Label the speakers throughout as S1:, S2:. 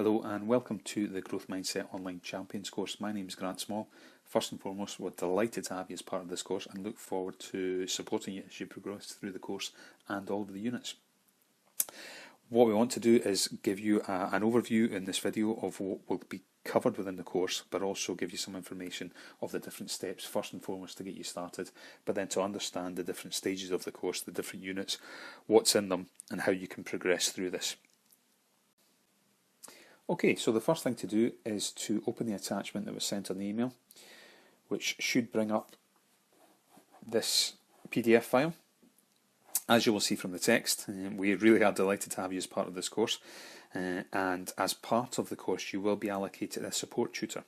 S1: Hello and welcome to the Growth Mindset Online Champions course. My name is Grant Small. First and foremost, we're delighted to have you as part of this course and look forward to supporting you as you progress through the course and all of the units. What we want to do is give you an overview in this video of what will be covered within the course, but also give you some information of the different steps, first and foremost to get you started, but then to understand the different stages of the course, the different units, what's in them and how you can progress through this. Okay, so the first thing to do is to open the attachment that was sent on the email, which should bring up this PDF file. As you will see from the text, we really are delighted to have you as part of this course, and as part of the course you will be allocated a support tutor.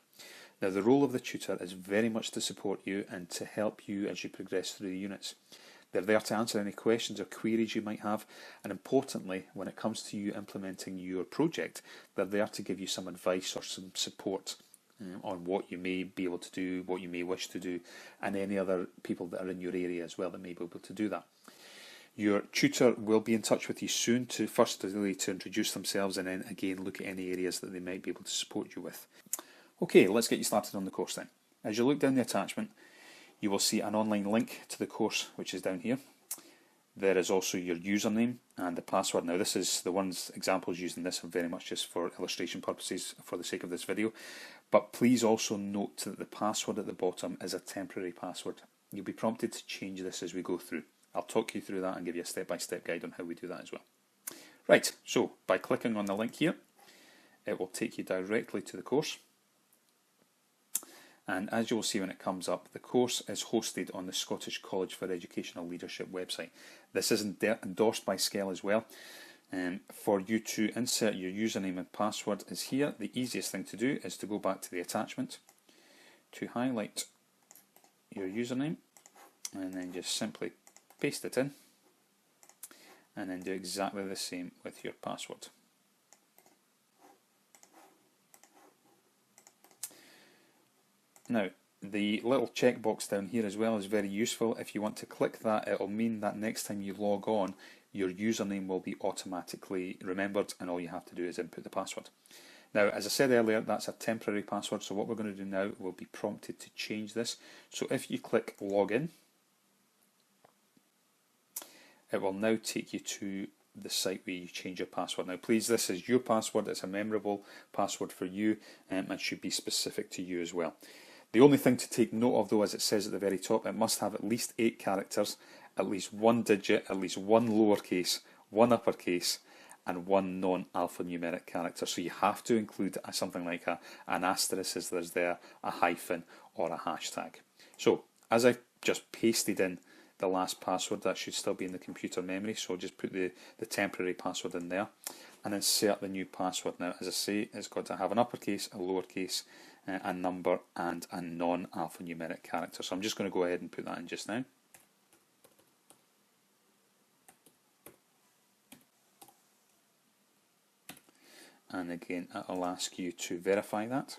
S1: Now the role of the tutor is very much to support you and to help you as you progress through the units. They're there to answer any questions or queries you might have, and importantly, when it comes to you implementing your project, they're there to give you some advice or some support on what you may be able to do, what you may wish to do, and any other people that are in your area as well that may be able to do that. Your tutor will be in touch with you soon to firstly to introduce themselves and then again look at any areas that they might be able to support you with. Okay, let's get you started on the course then. As you look down the attachment, you will see an online link to the course which is down here. There is also your username and the password. Now this is the ones examples used in this are very much just for illustration purposes for the sake of this video, but please also note that the password at the bottom is a temporary password. You'll be prompted to change this as we go through. I'll talk you through that and give you a step-by-step guide on how we do that as well. Right, so by clicking on the link here, it will take you directly to the course. And as you will see when it comes up, the course is hosted on the Scottish College for Educational Leadership website. This is endorsed by SCELL as well. For you to insert your username and password is here. The easiest thing to do is to go back to the attachment, to highlight your username, and then just simply paste it in, and then do exactly the same with your password. Now, the little checkbox down here as well is very useful. If you want to click that, it will mean that next time you log on, your username will be automatically remembered and all you have to do is input the password. Now, as I said earlier, that's a temporary password, so what we're going to do now, we'll be prompted to change this. So if you click Login, it will now take you to the site where you change your password. Now please, this is your password, it's a memorable password for you and should be specific to you as well. The only thing to take note of though, as it says at the very top, it must have at least 8 characters, at least 1 digit, at least 1 lowercase, 1 uppercase, and 1 non-alphanumeric character. So you have to include something like an asterisk as there's there, a hyphen, or a hashtag. So as I've just pasted in the last password, that should still be in the computer memory, so just put the temporary password in there and insert the new password. Now as I say, it's got to have an uppercase, a lowercase, a number and a non-alphanumeric character. So I'm just going to go ahead and put that in just now. And again, I'll ask you to verify that.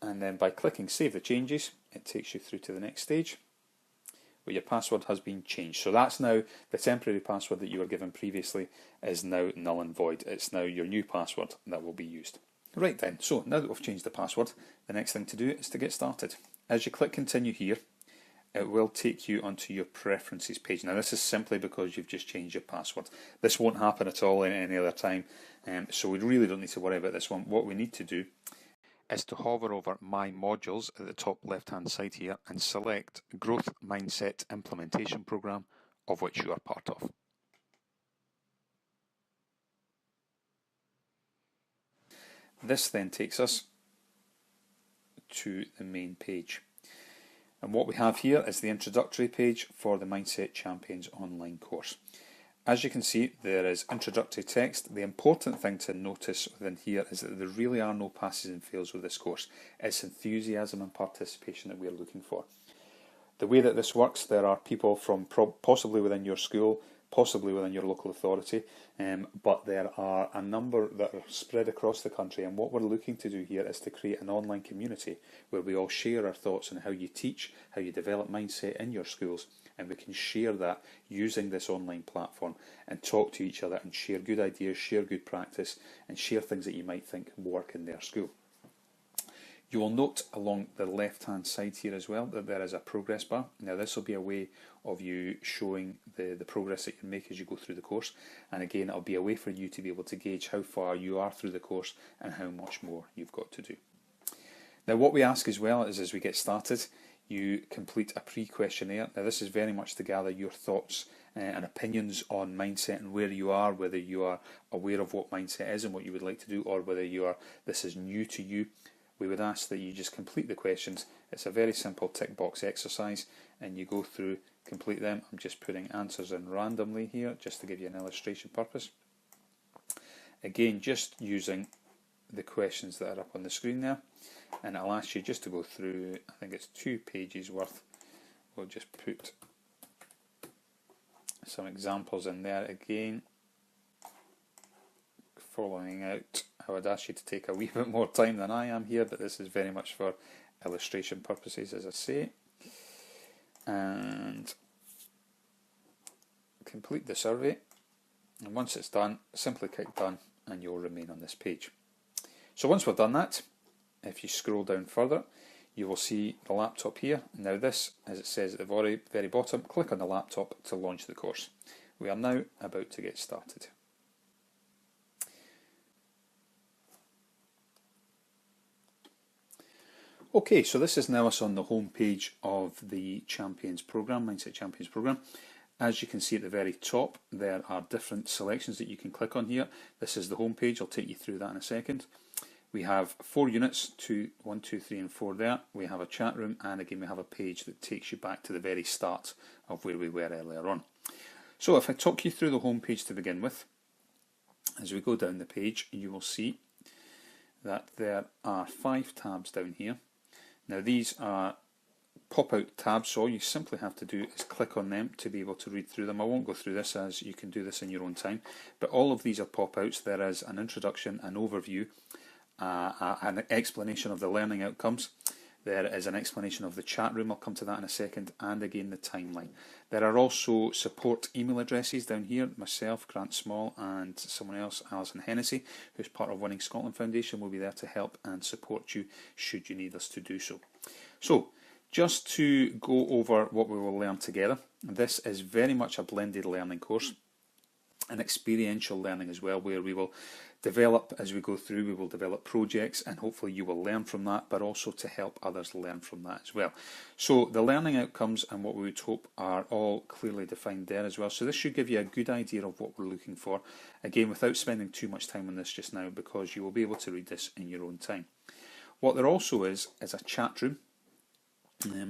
S1: And then by clicking Save the Changes, it takes you through to the next stage where your password has been changed. So that's now the temporary password that you were given previously is now null and void. It's now your new password that will be used. Right then, so now that we've changed the password, the next thing to do is to get started. As you click Continue here, it will take you onto your Preferences page. Now this is simply because you've just changed your password. This won't happen at all in any other time, so we really don't need to worry about this one. What we need to do is to hover over My Modules at the top left hand side here and select Growth Mindset Implementation Program, of which you are part of. This then takes us to the main page. And what we have here is the introductory page for the Mindset Champions online course. As you can see, there is introductory text. The important thing to notice within here is that there really are no passes and fails with this course. It's enthusiasm and participation that we're looking for. The way that this works, there are people from possibly within your school, possibly within your local authority, but there are a number that are spread across the country, and what we're looking to do here is to create an online community where we all share our thoughts on how you teach, how you develop mindset in your schools, and we can share that using this online platform and talk to each other and share good ideas, share good practice, and share things that you might think work in their school. You will note along the left-hand side here as well that there is a progress bar. Now this will be a way of you showing the progress that you make as you go through the course, and again it'll be a way for you to be able to gauge how far you are through the course and how much more you've got to do. Now what we ask as well is, as we get started, you complete a pre-questionnaire. Now this is very much to gather your thoughts and opinions on mindset and where you are, whether you are aware of what mindset is and what you would like to do, or whether this is new to you. We would ask that you just complete the questions. It's a very simple tick box exercise, and you go through, complete them. I'm just putting answers in randomly here just to give you an illustration purpose. Again, just using the questions that are up on the screen there, and I'll ask you just to go through, I think it's 2 pages worth. We'll just put some examples in there again. Following out, I would ask you to take a wee bit more time than I am here, but this is very much for illustration purposes, as I say. And complete the survey, and once it's done, simply click done and you'll remain on this page. So once we've done that, if you scroll down further, you will see the laptop here. Now this, as it says at the very bottom, click on the laptop to launch the course. We are now about to get started. Okay, so this is now us on the home page of the Champions Programme, Mindset Champions Programme. As you can see at the very top, there are different selections that you can click on here. This is the home page. I'll take you through that in a second. We have 4 units, 1, 2, 3 and 4 there. We have a chat room, and again we have a page that takes you back to the very start of where we were earlier on. So if I talk you through the home page to begin with, as we go down the page, you will see that there are 5 tabs down here. Now these are pop-out tabs, so all you simply have to do is click on them to be able to read through them. I won't go through this, as you can do this in your own time, but all of these are pop-outs. There is an introduction, an overview, an explanation of the learning outcomes. There is an explanation of the chat room, I'll come to that in a second, and again the timeline. There are also support email addresses down here. Myself, Grant Small, and someone else, Alison Hennessy, who's part of Winning Scotland Foundation, will be there to help and support you should you need us to do so. So, just to go over what we will learn together, this is very much a blended learning course, an experiential learning as well, where we will develop as we go through. We will develop projects, and hopefully you will learn from that, but also to help others learn from that as well. So the learning outcomes and what we would hope are all clearly defined there as well. So this should give you a good idea of what we're looking for, again without spending too much time on this just now, because you will be able to read this in your own time. What there also is a chat room,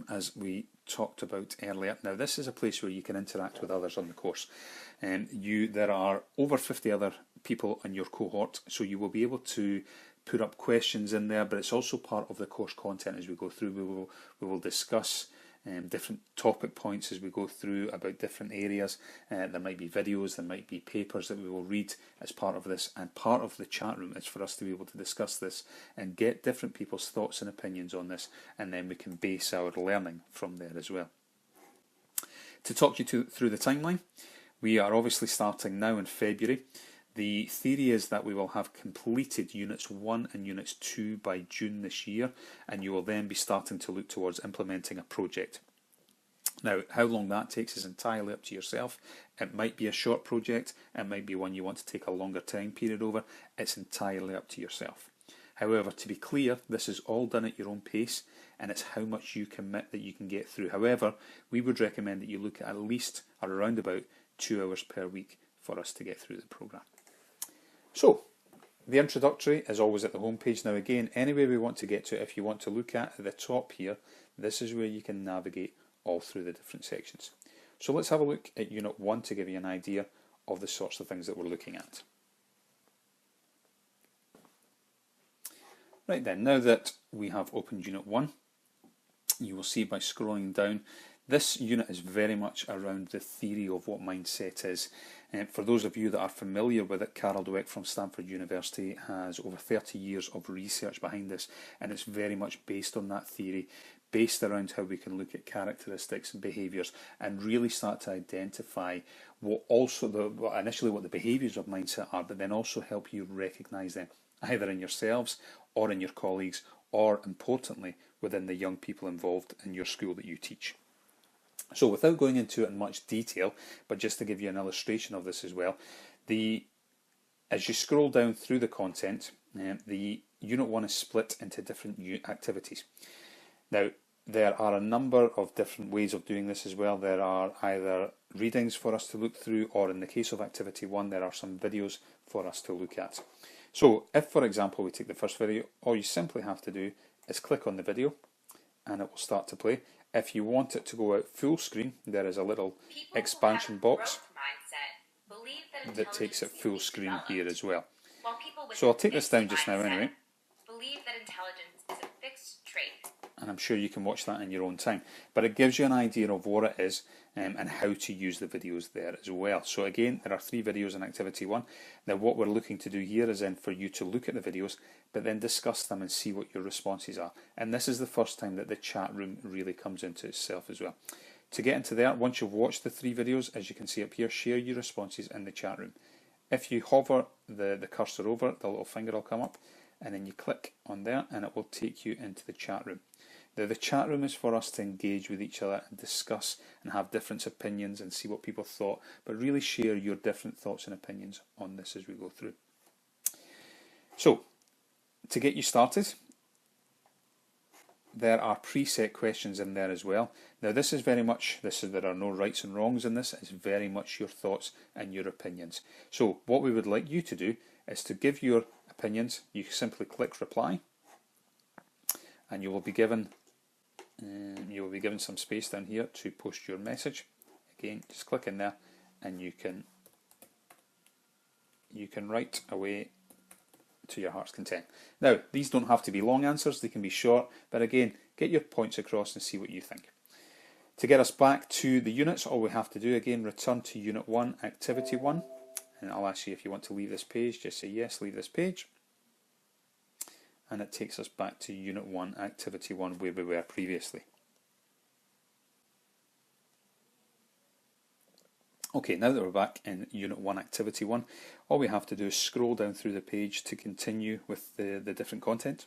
S1: as we talked about earlier. Now this is a place where you can interact with others on the course. There are over 50 other people in your cohort, so you will be able to put up questions in there, but it's also part of the course content as we go through. We will discuss different topic points as we go through about different areas. There might be videos, there might be papers that we will read as part of this, and part of the chat room is for us to be able to discuss this and get different people's thoughts and opinions on this, and then we can base our learning from there as well. To talk you through the timeline, we are obviously starting now in February. The theory is that we will have completed Units 1 and Units 2 by June this year, and you will then be starting to look towards implementing a project. Now, how long that takes is entirely up to yourself. It might be a short project, it might be one you want to take a longer time period over. It's entirely up to yourself. However, to be clear, this is all done at your own pace, and it's how much you commit that you can get through. However, we would recommend that you look at least or around about 2 hours per week for us to get through the programme. So, the introductory is always at the home page. Now again, anywhere we want to get to, if you want to look at the top here, this is where you can navigate all through the different sections. So let's have a look at Unit 1 to give you an idea of the sorts of things that we're looking at. Right then, now that we have opened Unit 1, you will see by scrolling down This unit is very much around the theory of what mindset is. For those of you that are familiar with it, Carol Dweck from Stanford University has over 30 years of research behind this, and it's very much based on that theory, based around how we can look at characteristics and behaviours and really start to identify initially what the behaviours of mindset are, but then also help you recognise them, either in yourselves or in your colleagues, or importantly, within the young people involved in your school that you teach. So without going into it in much detail, but just to give you an illustration of this as well, as you scroll down through the content, the Unit 1 is split into different activities. Now, there are a number of different ways of doing this as well. There are either readings for us to look through, or in the case of Activity 1, there are some videos for us to look at. So if, for example, we take the first video, all you simply have to do is click on the video and it will start to play. If you want it to go out full screen, there is a little expansion box that takes it full screen here as well. So I'll take this down just now anyway. Believe that intelligence is a fixed trait. And I'm sure you can watch that in your own time. But it gives you an idea of what it is and how to use the videos there as well. So again, there are 3 videos in Activity 1. Now what we're looking to do here is then for you to look at the videos, but then discuss them and see what your responses are. And this is the first time that the chat room really comes into itself as well. To get into there, once you've watched the 3 videos, as you can see up here, share your responses in the chat room. If you hover the cursor over, the little finger will come up, and then you click on there and it will take you into the chat room. Now, the chat room is for us to engage with each other and discuss and have different opinions and see what people thought, but really share your different thoughts and opinions on this as we go through. So, to get you started, there are preset questions in there as well. Now, this is very much, there are no rights and wrongs in this, it's very much your thoughts and your opinions. So, what we would like you to do is to give your opinions. You simply click reply, and you will be given some space down here to post your message. Again, just click in there and you can write away to your heart's content. Now, these don't have to be long answers, they can be short, but again, get your points across and see what you think. To get us back to the units, all we have to do, again, return to Unit 1, Activity 1, and I'll ask you if you want to leave this page, just say yes, leave this page. And it takes us back to Unit 1, Activity 1, where we were previously. Okay, now that we're back in Unit 1, Activity 1, all we have to do is scroll down through the page to continue with the different content.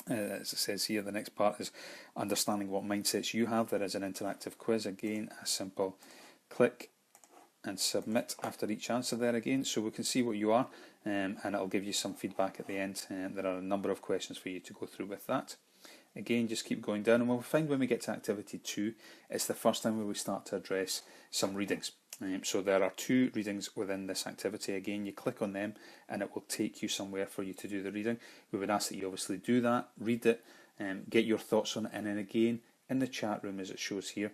S1: As it says here, the next part is understanding what mindsets you have. There is an interactive quiz, again, a simple click and submit after each answer there again, so we can see what you are, and it'll give you some feedback at the end. There are a number of questions for you to go through with that. Again, just keep going down, and we'll find when we get to Activity 2, it's the first time where we start to address some readings. So there are 2 readings within this activity. Again, you click on them and it will take you somewhere for you to do the reading. We would ask that you obviously do that, read it, get your thoughts on it, and then again, in the chat room as it shows here,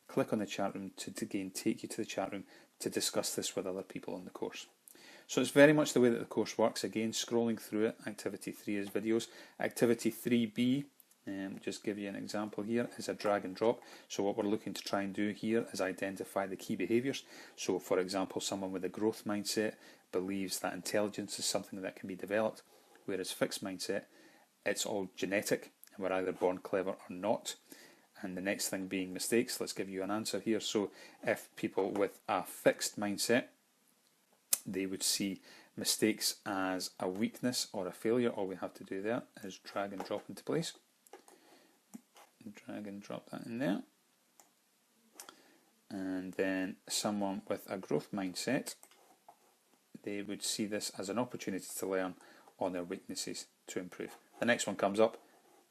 S1: click on the chat room to again take you to the chat room to discuss this with other people on the course. So it's very much the way that the course works. Again, scrolling through it, Activity 3 is videos. Activity 3B, just give you an example here, is a drag and drop. So what we're looking to try and do here is identify the key behaviours. So for example, someone with a growth mindset believes that intelligence is something that can be developed, whereas fixed mindset, it's all genetic and we're either born clever or not. And the next thing being mistakes. Let's give you an answer here. So if people with a fixed mindset, they would see mistakes as a weakness or a failure. All we have to do there is drag and drop into place. Drag and drop that in there. And then someone with a growth mindset, they would see this as an opportunity to learn on their weaknesses to improve. The next one comes up,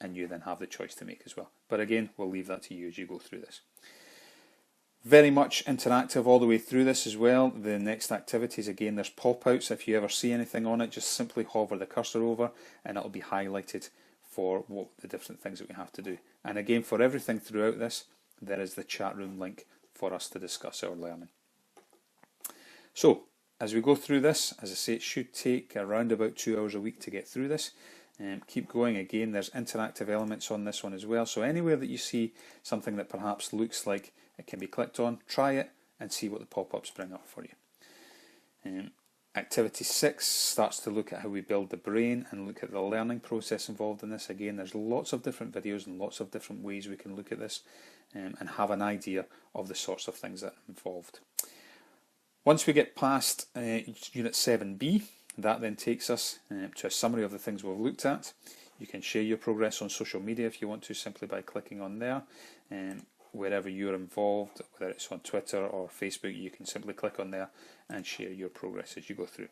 S1: and you then have the choice to make as well. But again, we'll leave that to you as you go through this. Very much interactive all the way through this as well. The next activities, again, there's pop-outs. If you ever see anything on it, just simply hover the cursor over and it'll be highlighted for what the different things that we have to do. And again, for everything throughout this, there is the chat room link for us to discuss our learning. So, as we go through this, as I say, it should take around about 2 hours a week to get through this. Keep going. Again, there's interactive elements on this one as well. So anywhere that you see something that perhaps looks like it can be clicked on, try it and see what the pop-ups bring up for you. Activity 6 starts to look at how we build the brain and look at the learning process involved in this. Again, there's lots of different videos and lots of different ways we can look at this and have an idea of the sorts of things that are involved. Once we get past Unit 7b, that then takes us to a summary of the things we've looked at. You can share your progress on social media if you want to, simply by clicking on there. Wherever you're involved, whether it's on Twitter or Facebook, you can simply click on there and share your progress as you go through.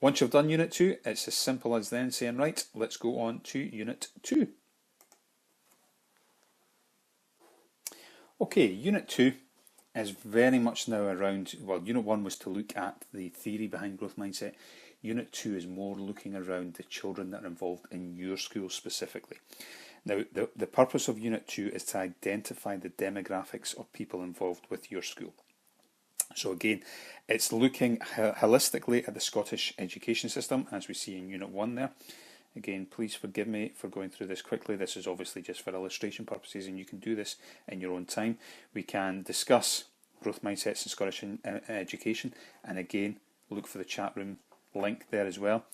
S1: Once you've done Unit 2, it's as simple as then saying, right, let's go on to Unit 2. Okay, Unit 2 is very much now around, well, Unit 1 was to look at the theory behind growth mindset. Unit 2 is more looking around the children that are involved in your school specifically. Now, the purpose of Unit 2 is to identify the demographics of people involved with your school. So again, it's looking holistically at the Scottish education system, as we see in Unit 1 there. Again, please forgive me for going through this quickly. This is obviously just for illustration purposes, and you can do this in your own time. We can discuss growth mindsets in Scottish education, and again, look for the chat room link there as well.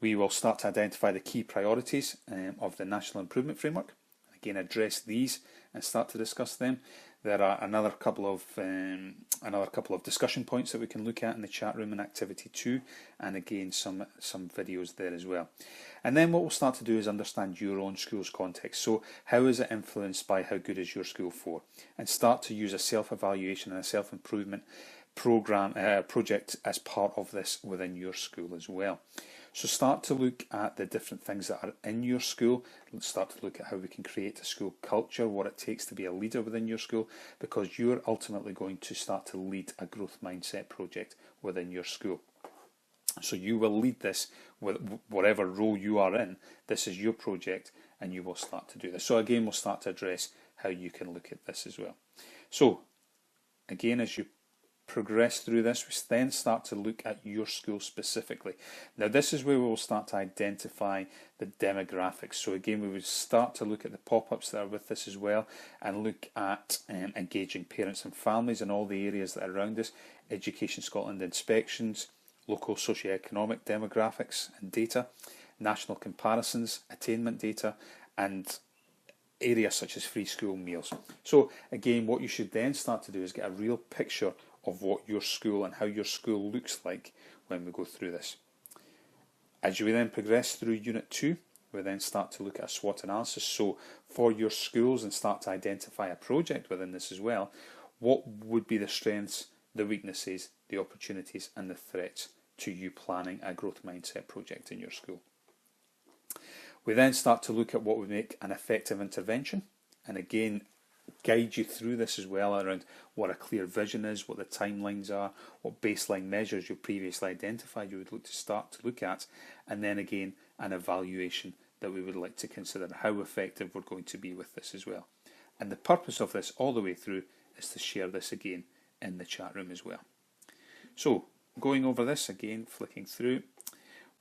S1: We will start to identify the key priorities of the National Improvement Framework. Again, address these and start to discuss them. There are another couple of discussion points that we can look at in the chat room in Activity 2, and again some videos there as well. And then what we'll start to do is understand your own school's context. So how is it influenced by how good is your school for? And start to use a self-evaluation and a self-improvement project as part of this within your school as well. So start to look at the different things that are in your school. Let's start to look at how we can create a school culture, what it takes to be a leader within your school, because you're ultimately going to start to lead a growth mindset project within your school. So you will lead this with whatever role you are in. This is your project and you will start to do this. So again, we'll start to address how you can look at this as well. So again, as you progress through this, we then start to look at your school specifically. Now this is where we will start to identify the demographics. So again, we would start to look at the pop-ups that are with this as well, and look at engaging parents and families in all the areas that are around us, Education Scotland inspections, local socioeconomic demographics and data, national comparisons, attainment data, and areas such as free school meals. So again, what you should then start to do is get a real picture of what your school and how your school looks like when we go through this. As you then progress through Unit 2, we then start to look at a SWOT analysis. So for your schools, and start to identify a project within this as well, what would be the strengths, the weaknesses, the opportunities and the threats to you planning a growth mindset project in your school. We then start to look at what would make an effective intervention, and again guide you through this as well around what a clear vision is, what the timelines are, what baseline measures you previously identified you would look to start to look at, and then again an evaluation that we would like to consider how effective we're going to be with this as well. And the purpose of this all the way through is to share this again in the chat room as well. So going over this again, flicking through,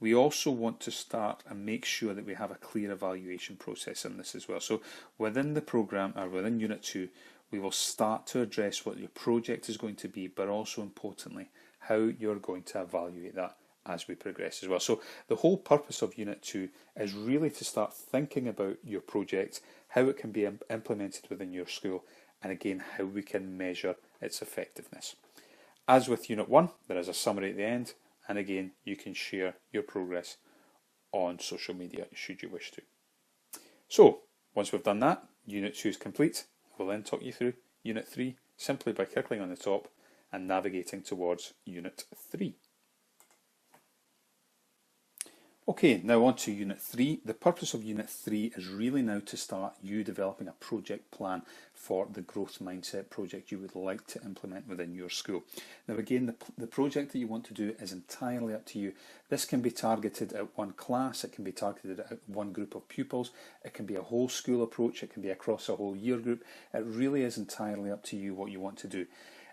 S1: we also want to start and make sure that we have a clear evaluation process in this as well. So within the programme, or within Unit 2, we will start to address what your project is going to be, but also importantly, how you're going to evaluate that as we progress as well. So the whole purpose of Unit 2 is really to start thinking about your project, how it can be implemented within your school, and again, how we can measure its effectiveness. As with Unit 1, there is a summary at the end, and again, you can share your progress on social media should you wish to. So, once we've done that, Unit 2 is complete. We'll then talk you through Unit 3 simply by clicking on the top and navigating towards Unit 3. Okay, now on to Unit 3. The purpose of Unit 3 is really now to start you developing a project plan for the growth mindset project you would like to implement within your school. Now again, the project that you want to do is entirely up to you. This can be targeted at one class, it can be targeted at one group of pupils, it can be a whole school approach, it can be across a whole year group. It really is entirely up to you what you want to do.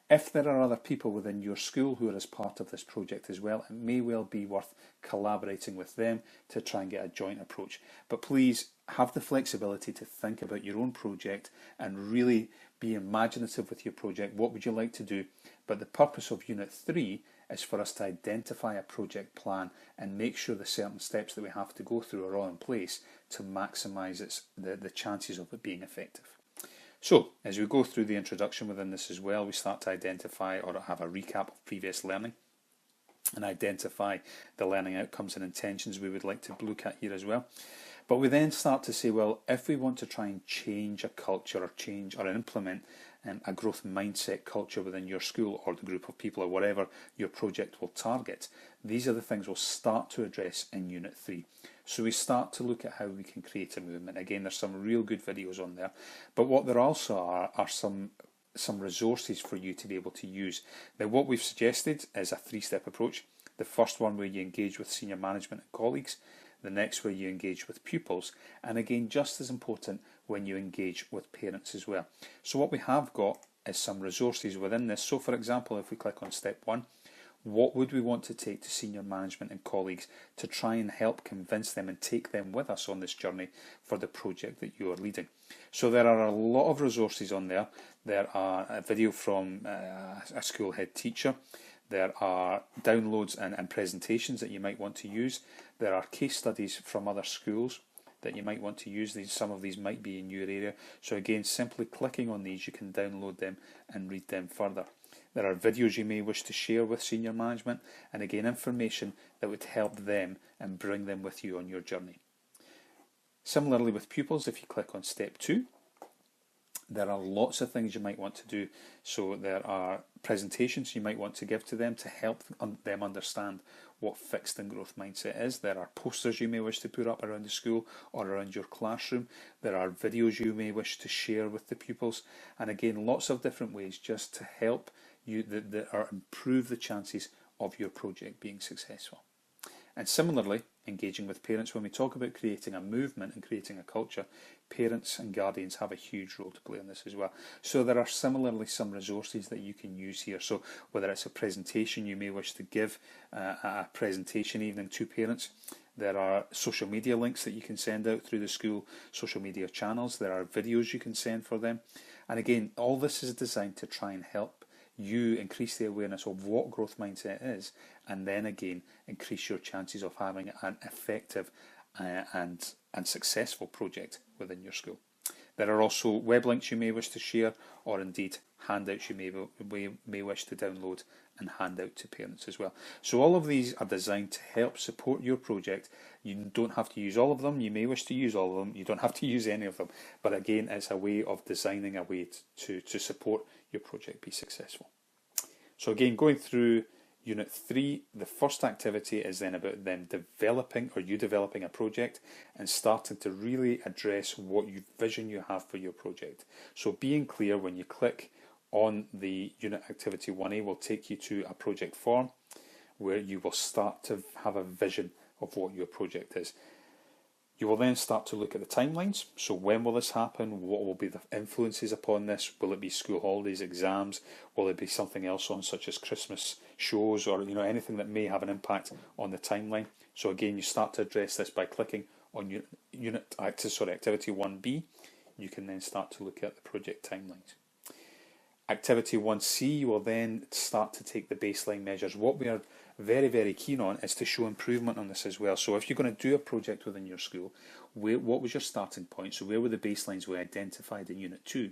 S1: If there are other people within your school who are as part of this project as well, it may well be worth collaborating with them to try and get a joint approach. But please have the flexibility to think about your own project and really be imaginative with your project. What would you like to do? But the purpose of Unit 3 is for us to identify a project plan and make sure the certain steps that we have to go through are all in place to maximise the chances of it being effective. So, as we go through the introduction within this as well, we start to identify or have a recap of previous learning and identify the learning outcomes and intentions we would like to look at here as well. But we then start to say, well, if we want to try and change a culture or change or implement a growth mindset culture within your school or the group of people or whatever your project will target, these are the things we'll start to address in Unit 3. So we start to look at how we can create a movement. Again, there's some real good videos on there, but what there also are some resources for you to be able to use. Now, what we've suggested is a 3-step approach. The first one where you engage with senior management and colleagues, the next where you engage with pupils, and again, just as important, when you engage with parents as well. So what we have got is some resources within this. So for example, if we click on step 1, what would we want to take to senior management and colleagues to try and help convince them and take them with us on this journey for the project that you are leading? So there are a lot of resources on there. There are a video from a school head teacher. There are downloads and presentations that you might want to use. There are case studies from other schools that you might want to use. Some of these might be in your area. So again, simply clicking on these, you can download them and read them further. There are videos you may wish to share with senior management, and again, information that would help them and bring them with you on your journey. Similarly with pupils, if you click on step 2, there are lots of things you might want to do. So there are presentations you might want to give to them to help them understand what fixed and growth mindset is. There are posters you may wish to put up around the school or around your classroom. There are videos you may wish to share with the pupils. And again, lots of different ways just to help you or improve the chances of your project being successful. And similarly, engaging with parents, when we talk about creating a movement and creating a culture, parents and guardians have a huge role to play in this as well. So there are similarly some resources that you can use here. So whether it's a presentation you may wish to give, a presentation evening to parents, there are social media links that you can send out through the school social media channels. There are videos you can send for them. And again, all this is designed to try and help you increase the awareness of what growth mindset is, and then again increase your chances of having an effective and successful project within your school. There are also web links you may wish to share, or indeed handouts you may wish to download and hand out to parents as well. So all of these are designed to help support your project. You don't have to use all of them. You may wish to use all of them. You don't have to use any of them. But again, it's a way of designing a way to support your project be successful. So again, going through Unit 3, the first activity is then about them developing a project and starting to really address what vision you have for your project. So being clear, when you click on the Unit Activity 1A, will take you to a project form where you will start to have a vision of what your project is. You will then start to look at the timelines. So when will this happen? What will be the influences upon this? Will it be school holidays, exams? Will it be something else on, such as Christmas shows, or anything that may have an impact on the timeline? So again, you start to address this by clicking on Activity 1B. You can then start to look at the project timelines. Activity 1C, you will then start to take the baseline measures. What we are very, very keen on is to show improvement on this as well. So if you're going to do a project within your school, what was your starting point? So where were the baselines we identified in Unit 2?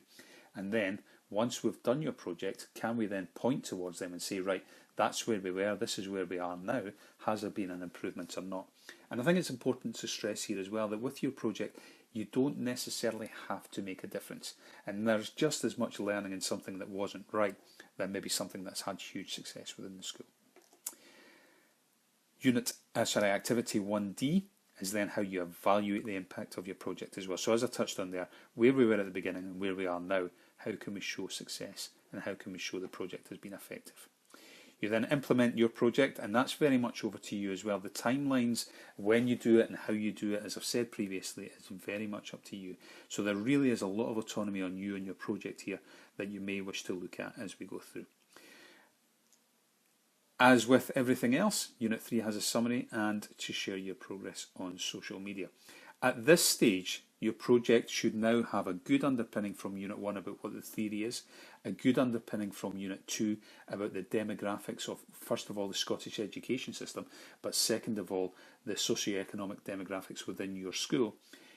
S1: And then once we've done your project, can we then point towards them and say, right, that's where we were, this is where we are now. Has there been an improvement or not? And I think it's important to stress here as well that with your project, you don't necessarily have to make a difference. And there's just as much learning in something that wasn't right than maybe something that's had huge success within the school. Activity 1D is then how you evaluate the impact of your project as well. So as I touched on there, where we were at the beginning and where we are now, how can we show success and how can we show the project has been effective? You then implement your project, and that's very much over to you as well. The timelines, when you do it and how you do it, as I've said previously, is very much up to you. So there really is a lot of autonomy on you and your project here that you may wish to look at as we go through. As with everything else, Unit 3 has a summary and to share your progress on social media. At this stage, your project should now have a good underpinning from Unit 1 about what the theory is, a good underpinning from Unit 2 about the demographics of, first of all, the Scottish education system, but second of all, the socio-economic demographics within your school.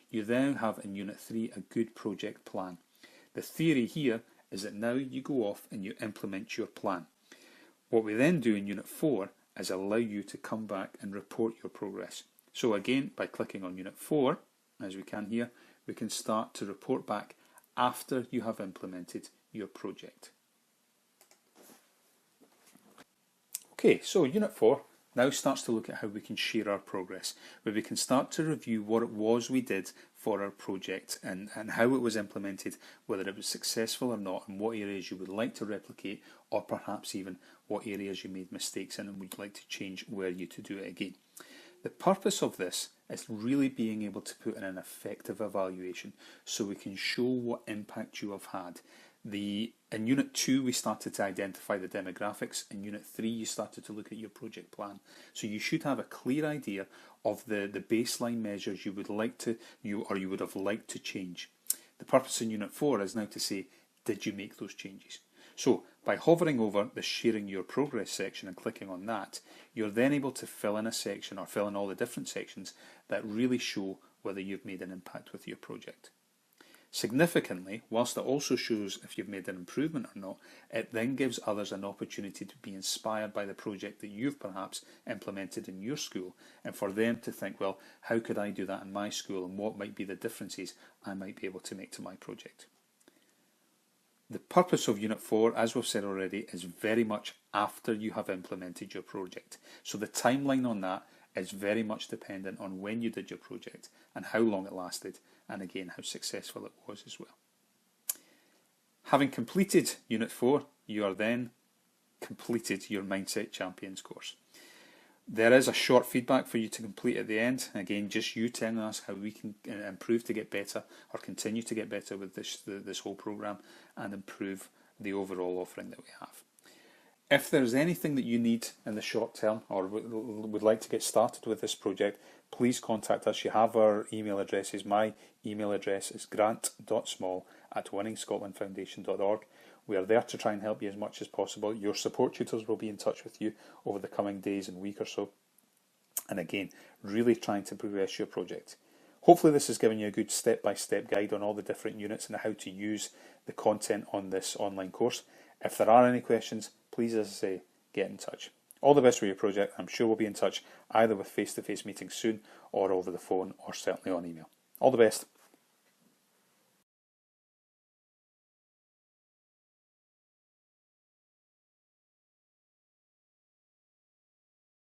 S1: You then have in Unit 3 a good project plan. The theory here is that now you go off and you implement your plan. What we then do in Unit 4 is allow you to come back and report your progress. So again, by clicking on Unit 4, as we can here, we can start to report back after you have implemented your project. Okay, so Unit 4 now starts to look at how we can share our progress, where we can start to review what it was we did for our project and how it was implemented, whether it was successful or not, and what areas you would like to replicate, or perhaps even what areas you made mistakes in and would like to change were you to do it again. The purpose of this is really being able to put in an effective evaluation so we can show what impact you have had. In Unit 2 we started to identify the demographics. In Unit 3 you started to look at your project plan. So you should have a clear idea of the baseline measures you would have liked to change. The purpose in Unit 4 is now to say, did you make those changes? So by hovering over the sharing your progress section and clicking on that, you're then able to fill in a section or fill in all the different sections that really show whether you've made an impact with your project. Significantly, whilst it also shows if you've made an improvement or not, it then gives others an opportunity to be inspired by the project that you've perhaps implemented in your school, and for them to think, well, how could I do that in my school, and what might be the differences I might be able to make to my project. The purpose of Unit 4, as we've said already, is very much after you have implemented your project. So the timeline on that is very much dependent on when you did your project and how long it lasted, and again how successful it was as well. Having completed Unit 4, you are then completed your Mindset Champions course. There is a short feedback for you to complete at the end. Again, just you telling us how we can improve to get better or continue to get better with this whole program and improve the overall offering that we have. If there's anything that you need in the short term or would like to get started with this project, please contact us. You have our email addresses. My email address is grant.small@winningscotlandfoundation.org. We are there to try and help you as much as possible. Your support tutors will be in touch with you over the coming days and week or so. And again, really trying to progress your project. Hopefully this has given you a good step-by-step guide on all the different units and how to use the content on this online course. If there are any questions, please, as I say, get in touch. All the best for your project. I'm sure we'll be in touch either with face-to-face meetings soon or over the phone or certainly on email. All the best.